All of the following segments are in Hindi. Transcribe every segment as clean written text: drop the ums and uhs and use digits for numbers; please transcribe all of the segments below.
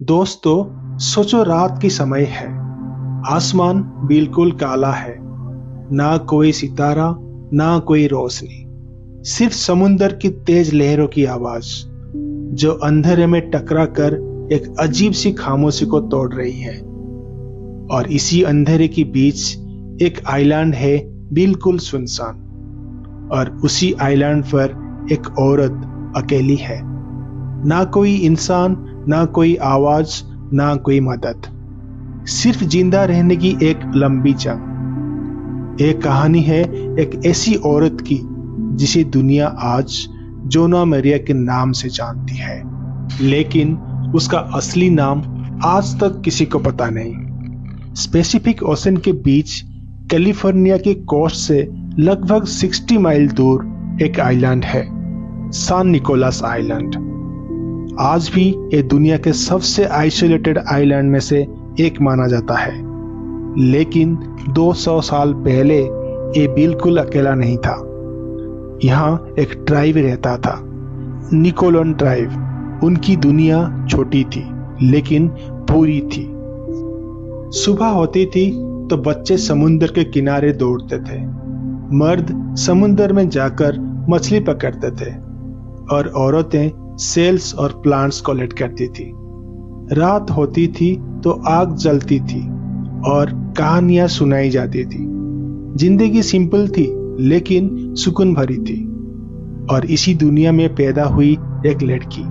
दोस्तों, सोचो रात की समय है। आसमान बिल्कुल काला है। ना कोई सितारा, ना कोई रोशनी, सिर्फ समुंदर की तेज लहरों की आवाज जो अंधेरे में टकरा कर एक अजीब सी खामोशी को तोड़ रही है। और इसी अंधेरे के बीच एक आइलैंड है, बिल्कुल सुनसान। और उसी आइलैंड पर एक औरत अकेली है। ना कोई इंसान, ना कोई आवाज, ना कोई मदद, सिर्फ जिंदा रहने की एक लंबी जंग। एक कहानी है एक ऐसी औरत की जिसे दुनिया आज जोना मरिया के नाम से जानती है, लेकिन उसका असली नाम आज तक किसी को पता नहीं। पैसिफिक ओशन के बीच कैलिफोर्निया के कोस्ट से लगभग 60 माइल दूर एक आइलैंड है, सान निकोलस आइलैंड। आज भी ये दुनिया के सबसे आइसोलेटेड आइलैंड में से एक माना जाता है, लेकिन 200 साल पहले ये बिल्कुल अकेला नहीं था। यहाँ एक ट्राइब रहता था, निकोलन ट्राइब। उनकी दुनिया छोटी थी, लेकिन पूरी थी। सुबह होती थी तो बच्चे समुद्र के किनारे दौड़ते थे, मर्द समुद्र में जाकर मछली पकड़ते थे और औरतें सेल्स और प्लांट्स कलेक्ट करती थी। रात होती थी तो आग जलती थी और कहानियां सुनाई जाती थी। जिंदगी सिंपल थी, लेकिन सुकून भरी थी। और इसी दुनिया में पैदा हुई एक लड़की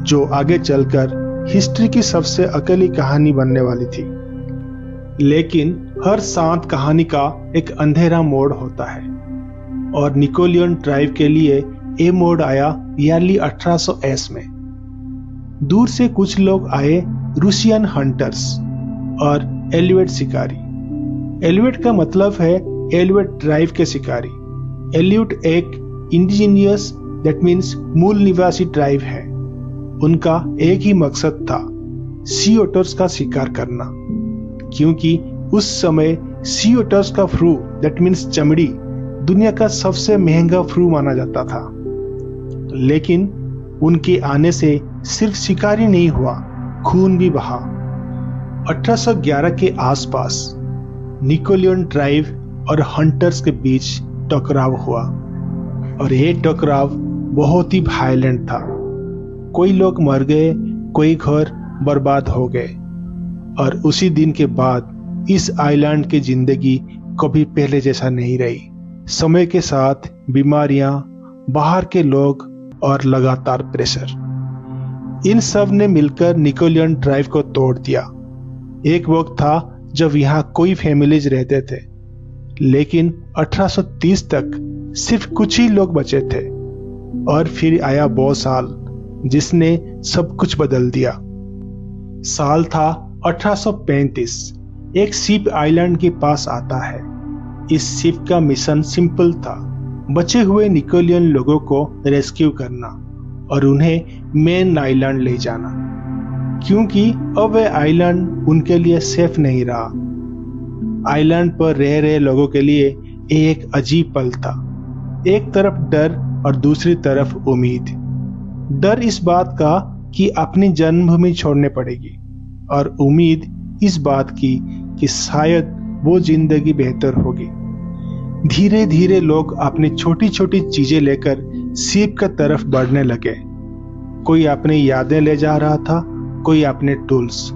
जो आगे चलकर हिस्ट्री की सबसे अकेली कहानी बनने वाली थी। लेकिन हर शांत कहानी का एक अंधेरा मोड़ होता है, और निकोलियन ट्राइब के लिए ये मोड़ आया ईयरली 1800 में। दूर से कुछ लोग आए, रूसियन हंटर्स और एलिवेट शिकारी। एलिवेट का मतलब है एलिवेट ट्राइब के शिकारी। एलिवेट एक इंडिजिनियस, दैट मीन्स मूल निवासी ट्राइब है। उनका एक ही मकसद था, सी ओटर्स का शिकार करना, क्योंकि उस समय सी ओटर्स का फ्रू, दैट मीन्स चमड़ी, दुनिया का सबसे महंगा फ्रू माना जाता था। लेकिन उनके आने से सिर्फ शिकारी नहीं हुआ, खून भी बहा। 1811 के आसपास निकोलियन ट्राइब और हंटर्स के बीच टकराव हुआ, और यह टकराव बहुत ही वायलेंट था। कोई लोग मर गए, कोई घर बर्बाद हो गए। और उसी दिन के बाद इस आइलैंड की जिंदगी कभी पहले जैसा नहीं रही। समय के साथ बीमारियां, बाहर के लोग और लगातार प्रेशर, इन सब ने मिलकर निकोलियन ट्राइब को तोड़ दिया। एक वक्त था जब यहाँ कोई फैमिलीज रहते थे, लेकिन 1830 तक सिर्फ कुछ ही लोग बचे थे। और फिर आया वो साल जिसने सब कुछ बदल दिया। साल था 1835। एक शिप आइलैंड के पास आता है। इस शिप का मिशन सिंपल था, बचे हुए निकोलियन लोगों को रेस्क्यू करना और उन्हें मेन आइलैंड ले जाना, क्योंकि अब वह आइलैंड उनके लिए सेफ नहीं रहा। आइलैंड पर रह रहे लोगों के लिए ये एक अजीब पल था। एक तरफ डर और दूसरी तरफ उम्मीद। डर इस बात का कि अपनी जन्मभूमि छोड़ने पड़ेगी, और उम्मीद इस बात की कि शायद वो जिंदगी बेहतर होगी। धीरे धीरे लोग अपनी छोटी छोटी चीजें लेकर शिप की तरफ बढ़ने लगे। कोई अपनी यादें ले जा रहा था, कोई अपने टूल्स,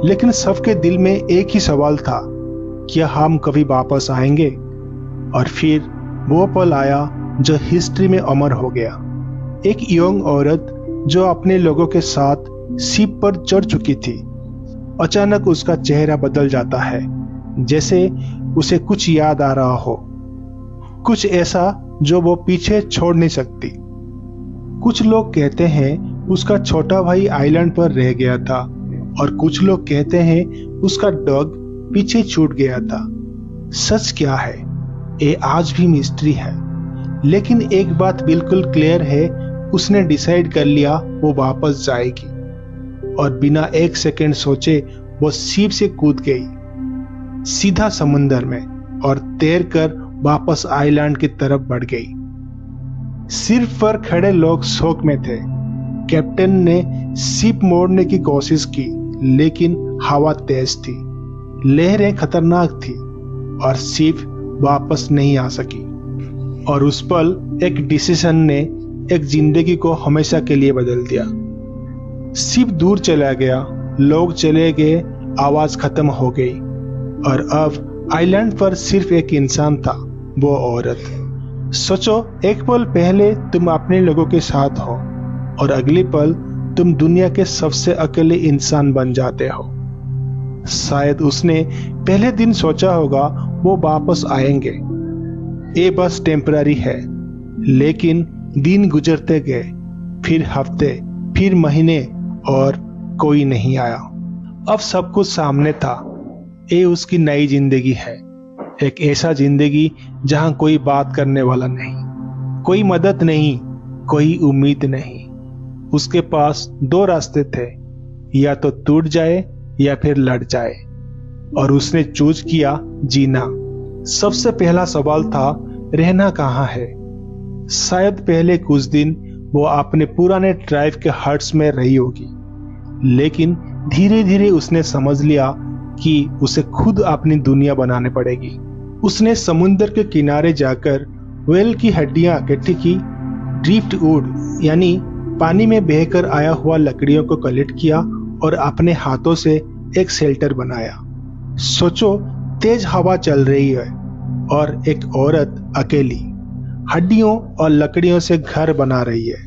लेकिन सबके दिल में एक ही सवाल था, क्या हम कभी वापस आएंगे? और फिर वो पल आया जो हिस्ट्री में अमर हो गया। एक यंग औरत जो अपने लोगों के साथ शिप पर चढ़ चुकी थी, अचानक उसका चेहरा बदल जाता है, जैसे उसे कुछ याद आ रहा हो, कुछ ऐसा जो वो पीछे छोड़ नहीं सकती। कुछ लोग कहते हैं उसका छोटा भाई आइलैंड पर रह गया था, और कुछ लोग कहते हैं उसका डॉग पीछे छूट गया था। सच क्या है, ये आज भी मिस्ट्री है। लेकिन एक बात बिल्कुल क्लियर है, उसने डिसाइड कर लिया वो वापस जाएगी। और बिना एक सेकंड सोचे वो शिप से कूद गई, सीधा समुंदर में, और तैर कर वापस आइलैंड की तरफ बढ़ गई। सिर्फ पर खड़े लोग शौक में थे। कैप्टन ने शिप मोड़ने की कोशिश की, लेकिन हवा तेज थी, लहरें खतरनाक थी और शिव वापस नहीं आ सकी। और उस पल एक डिसीजन ने एक जिंदगी को हमेशा के लिए बदल दिया। शिव दूर चला गया, लोग चले गए, आवाज खत्म हो गई और अब आइलैंड पर सिर्फ एक इंसान था, वो औरत। सोचो, एक पल पहले तुम अपने लोगों के साथ हो और अगले पल तुम दुनिया के सबसे अकेले इंसान बन जाते हो। शायद उसने पहले दिन सोचा होगा वो वापस आएंगे, ये बस टेम्पररी है। लेकिन दिन गुजरते गए, फिर हफ्ते, फिर महीने और कोई नहीं आया। अब सब कुछ सामने था, ये उसकी नई जिंदगी है, एक ऐसा जिंदगी जहां कोई बात करने वाला नहीं, कोई मदद नहीं, कोई उम्मीद नहीं। उसके पास दो रास्ते थे, या तो टूट जाए या फिर लड़ जाए, और उसने चूज किया जीना। सबसे पहला सवाल था, रहना कहाँ है। शायद पहले कुछ दिन वो अपने पुराने ट्राइब के हट्स में रही होगी, लेकिन धीरे धीरे उसने समझ लिया कि उसे खुद अपनी दुनिया बनाने पड़ेगी। उसने समुद्र के किनारे जाकर व्हेल की हड्डियां इकट्ठी की, ड्रिफ्ट वुड यानी पानी में बहकर आया हुआ लकड़ियों को कलेक्ट किया और अपने हाथों से एक शेल्टर बनाया। सोचो, तेज हवा चल रही है और एक औरत अकेली हड्डियों और लकड़ियों से घर बना रही है।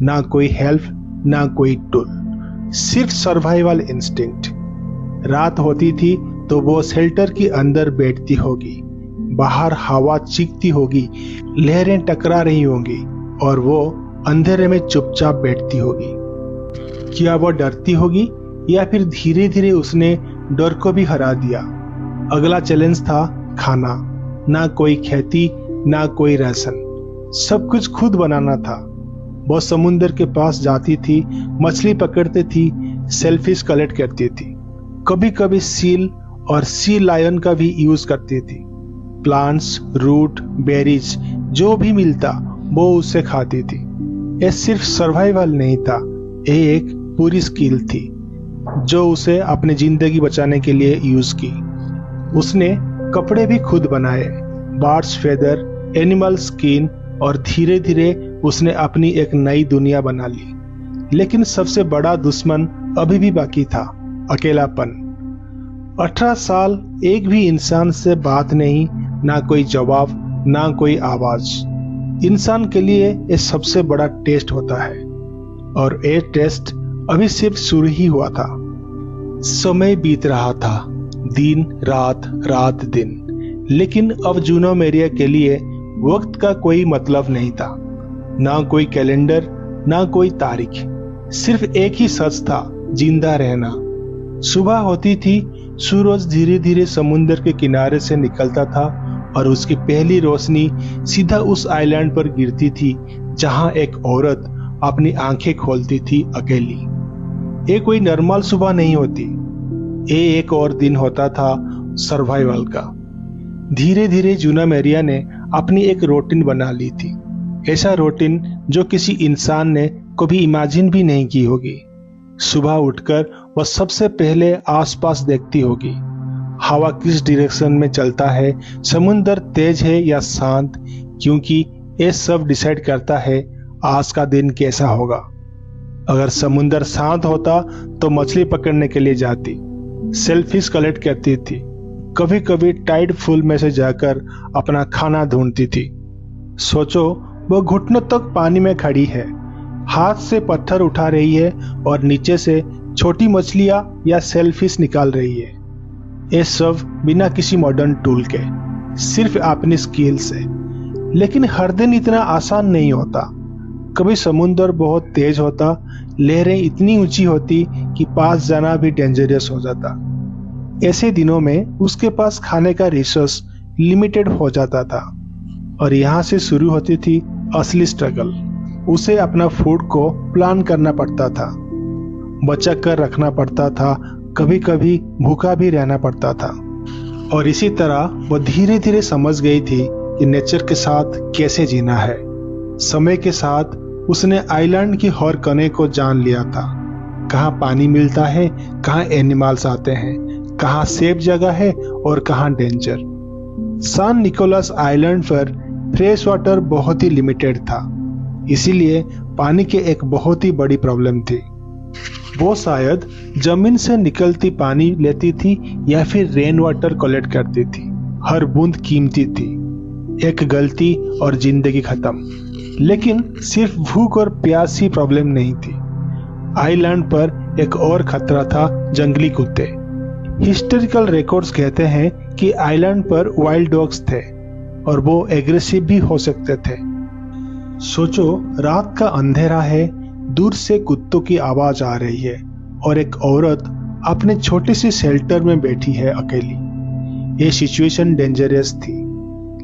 ना कोई हेल्प, ना कोई टूल, सिर्फ सर्वाइवल इंस्टिंक्ट। रात होती थी तो वो शेल्टर के अंदर बैठती होगी, बाहर हवा चीखती होगी, लहरें टकरा रही होंगी और वो अंधेरे में चुपचाप बैठती होगी। क्या वो डरती होगी या फिर धीरे धीरे उसने डर को भी हरा दिया। अगला चैलेंज था खाना। ना कोई खेती, ना कोई राशन, सब कुछ खुद बनाना था। वो समुद्र के पास जाती थी, मछली पकड़ती थी, सेलफिश कलेक्ट करती थी, कभी कभी सील और सी लायन का भी यूज करती थी। प्लांट्स, रूट, बेरीज जो भी मिलता वो उसे खाती थी। ये सिर्फ सर्वाइवल नहीं था, ये एक पूरी स्किल थी जो उसे अपनी जिंदगी बचाने के लिए यूज की। उसने कपड़े भी खुद बनाए, बर्ड्स फेदर, एनिमल स्किन, और धीरे धीरे उसने अपनी एक नई दुनिया बना ली। लेकिन सबसे बड़ा दुश्मन अभी भी बाकी था, अकेलापन। 18 साल एक भी इंसान से बात नहीं, ना कोई जवाब, ना कोई आवाज। इंसान के लिए ये सबसे बड़ा टेस्ट होता है और ये टेस्ट अभी सिर्फ शुरू ही हुआ था। समय बीत रहा था, दिन रात, रात दिन। लेकिन अब जूनो मेरिया के लिए वक्त का कोई मतलब नहीं था, ना कोई कैलेंडर, ना कोई तारीख, सिर्फ एक ही सच था, जिंदा रहना। सुबह होती थी, सूरज धीरे धीरे समुद्र के किनारे से निकलता था और उसकी पहली रोशनी सीधा उस आइलैंड पर गिरती थी जहां एक औरत अपनी आंखें खोलती थी अकेली। ये कोई नॉर्मल सुबह नहीं होती, ये एक और दिन होता था सर्वाइवल का। धीरे धीरे जूनो मेरिया ने अपनी एक रूटीन बना ली थी, ऐसा रूटीन जो किसी इंसान ने कभी इमेजिन भी नहीं की होगी। सुबह उठकर वह सबसे पहले आसपास देखती होगी, हवा किस डायरेक्शन में चलता है, समुद्र तेज है या शांत, क्योंकि ये सब डिसाइड करता है आज का दिन कैसा होगा। अगर समुद्र शांत होता तो मछली पकड़ने के लिए जाती, सेलफिश कलेक्ट करती थी, कभी कभी टाइड फूल में से जाकर अपना खाना ढूंढती थी। सोचो, वो घुटनों तक पानी में खड़ी है, हाथ से पत्थर उठा रही है और नीचे से छोटी मछलियां या सेलफिश निकाल रही है। ये सब बिना किसी मॉडर्न टूल के, सिर्फ अपनी स्किल से। लेकिन हर दिन इतना आसान नहीं होता। कभी समुद्र बहुत तेज होता, लहरें इतनी ऊंची होती कि पास जाना भी डेंजरस हो जाता। ऐसे दिनों में उसके पास खाने का रिसोर्स लिमिटेड हो जाता था और यहाँ से शुरू होती थी असली स्ट्रगल। उसे अपना फूड को प्लान करना पड़ता था, बचा कर रखना पड़ता था, कभी कभी भूखा भी रहना पड़ता था। और इसी तरह वो धीरे धीरे समझ गई थी कि नेचर के साथ कैसे जीना है। समय के साथ उसने आइलैंड की हर कोने को जान लिया था, कहाँ पानी मिलता है, कहाँ एनिमल्स आते हैं, कहाँ सेफ जगह है और कहाँ डेंजर। सान निकोलस आइलैंड पर फ्रेश वाटर बहुत ही लिमिटेड था, इसीलिए पानी की एक बहुत ही बड़ी प्रॉब्लम थी। वो शायद जमीन से निकलती पानी लेती थी या फिर रेन वाटर कलेक्ट करती थी। हर बूंद कीमती थी। एक गलती और जिंदगी खत्म। लेकिन सिर्फ भूख और प्यास ही प्रॉब्लम नहीं थी। आइलैंड पर एक और खतरा था, जंगली कुत्ते। हिस्टोरिकल रिकॉर्ड्स कहते हैं कि आइलैंड पर वाइल्ड डॉग्स थे और वो एग्रेसिव भी हो सकते थे। सोचो, रात का अंधेरा है, दूर से कुत्तों की आवाज आ रही है और एक औरत अपने छोटे से शेल्टर में बैठी है अकेली। ये सिचुएशन डेंजरस थी,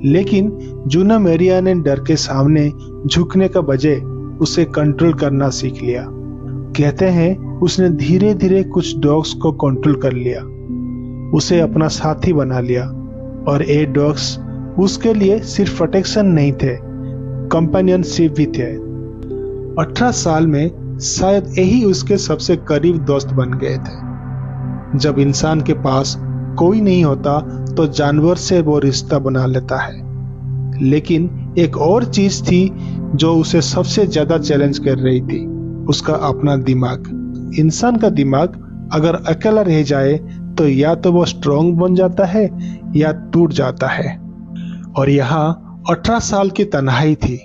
लेकिन जूना मेरिया ने डर के सामने झुकने का बजाय उसे कंट्रोल करना सीख लिया। कहते हैं उसने धीरे धीरे कुछ डॉग्स को कंट्रोल कर लिया, उसे अपना साथी बना लिया और ये डॉग्स उसके लिए सिर्फ प्रोटेक्शन नहीं थे, कंपेनियनशिप भी थे। 18 साल में शायद यही उसके सबसे करीब दोस्त बन गए थे। जब इंसान के पास कोई नहीं होता तो जानवर से वो रिश्ता बना लेता है। लेकिन एक और चीज थी जो उसे सबसे ज्यादा चैलेंज कर रही थी, उसका अपना दिमाग। इंसान का दिमाग अगर अकेला रह जाए तो या तो वो स्ट्रॉन्ग बन जाता है या टूट जाता है। और यहाँ 18 साल की तन्हाई थी।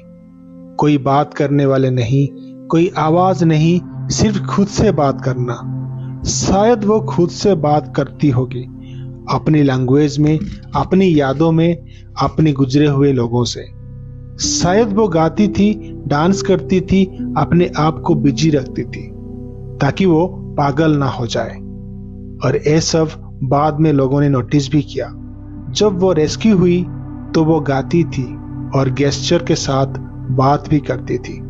कोई बात करने वाले नहीं, कोई आवाज नहीं, सिर्फ खुद से बात करना। शायद वो खुद से बात करती होगी, अपनी लैंग्वेज में, अपनी यादों में, अपने गुजरे हुए लोगों से। शायद वो गाती थी, डांस करती थी, अपने आप को बिजी रखती थी ताकि वो पागल ना हो जाए। और ये सब बाद में लोगों ने नोटिस भी किया। जब वो रेस्क्यू हुई तो वो गाती थी और गेस्चर के साथ बात भी करती थी।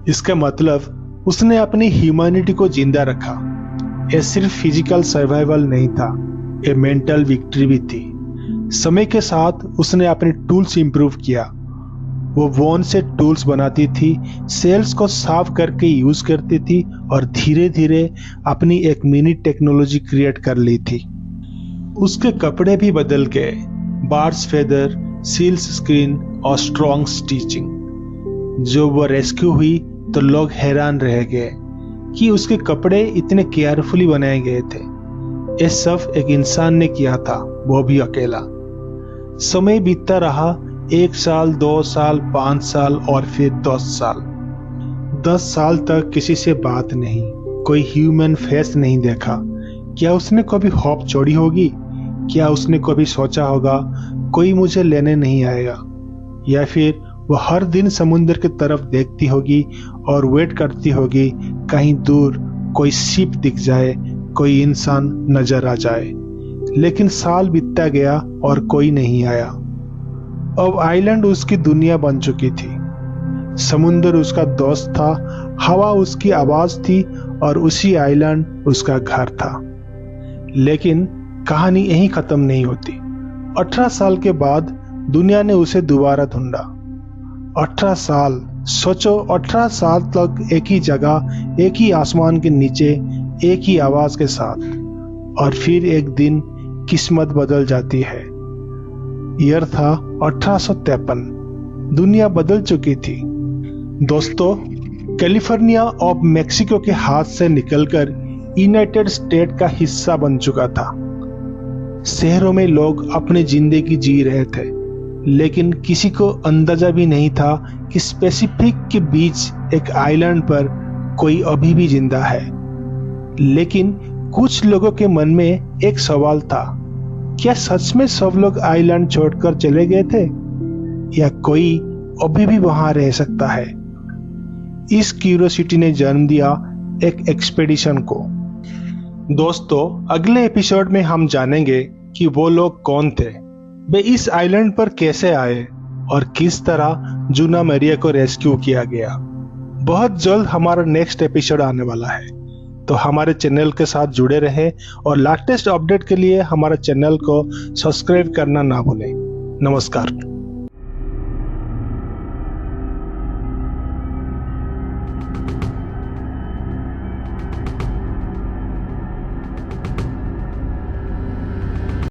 इसका मतलब उसने अपनी ह्यूमैनिटी को जिंदा रखा। ये सिर्फ फिजिकल सर्वाइवल नहीं था, ये मेंटल विक्ट्री भी थी। समय के साथ उसने अपने टूल्स इंप्रूव किया। वो वोन से टूल्स बनाती थी, सेल्स को साफ करके यूज करती थी और धीरे धीरे अपनी एक मिनी टेक्नोलॉजी क्रिएट कर ली थी। उसके कपड़े भी बदल गए, बार्स फेदर, सील्स स्क्रीन और स्ट्रॉन्ग स्टिचिंग। जो वो रेस्क्यू हुई तो लोग हैरान रह गए कि उसके कपड़े इतने केयरफुली बनाए गए थे। ये सब एक इंसान ने किया था, वो भी अकेला। समय बीतता रहा, 1 साल, 2 साल, 5 साल और फिर 10 साल। 10 साल तक किसी से बात नहीं, कोई ह्यूमन फेस नहीं देखा। क्या उसने कभी होप छोड़ी होगी? क्या उसने कभी सोचा होगा कोई मुझे लेने नहीं आएगा? या फिर वो हर दिन समुद्र की तरफ देखती होगी और वेट करती होगी कहीं दूर कोई शिप दिख जाए, कोई इंसान नजर आ जाए। लेकिन साल बीतता गया और कोई नहीं आया। अब आइलैंड उसकी दुनिया बन चुकी थी। समुद्र उसका दोस्त था, हवा उसकी आवाज थी और उसी आइलैंड उसका घर था। लेकिन कहानी यहीं खत्म नहीं होती। 18 साल के बाद दुनिया ने उसे दोबारा ढूंढा। 18 साल, सोचो, 18 साल तक एक ही जगह, एक ही आसमान के नीचे, एक ही आवाज के साथ। और फिर एक दिन किस्मत बदल जाती है। ईयर था 1853। दुनिया बदल चुकी थी। दोस्तों, कैलिफोर्निया ऑफ मेक्सिको के हाथ से निकलकर यूनाइटेड स्टेट का हिस्सा बन चुका था। शहरों में लोग अपनी जिंदगी जी रहे थे, लेकिन किसी को अंदाजा भी नहीं था कि स्पेसिफिक के बीच एक आइलैंड पर कोई अभी भी जिंदा है। लेकिन कुछ लोगों के मन में एक सवाल था, क्या सच में सब लोग आइलैंड छोड़कर चले गए थे या कोई अभी भी वहां रह सकता है? इस क्यूरियोसिटी ने जन्म दिया एक एक्सपेडिशन को। दोस्तों, अगले एपिसोड में हम जानेंगे कि वो लोग कौन थे, वे इस आइलैंड पर कैसे आए और किस तरह जूना मेरिया को रेस्क्यू किया गया। बहुत जल्द हमारा नेक्स्ट एपिसोड आने वाला है, तो हमारे चैनल के साथ जुड़े रहें और लेटेस्ट अपडेट के लिए हमारे चैनल को सब्सक्राइब करना ना भूलें। नमस्कार।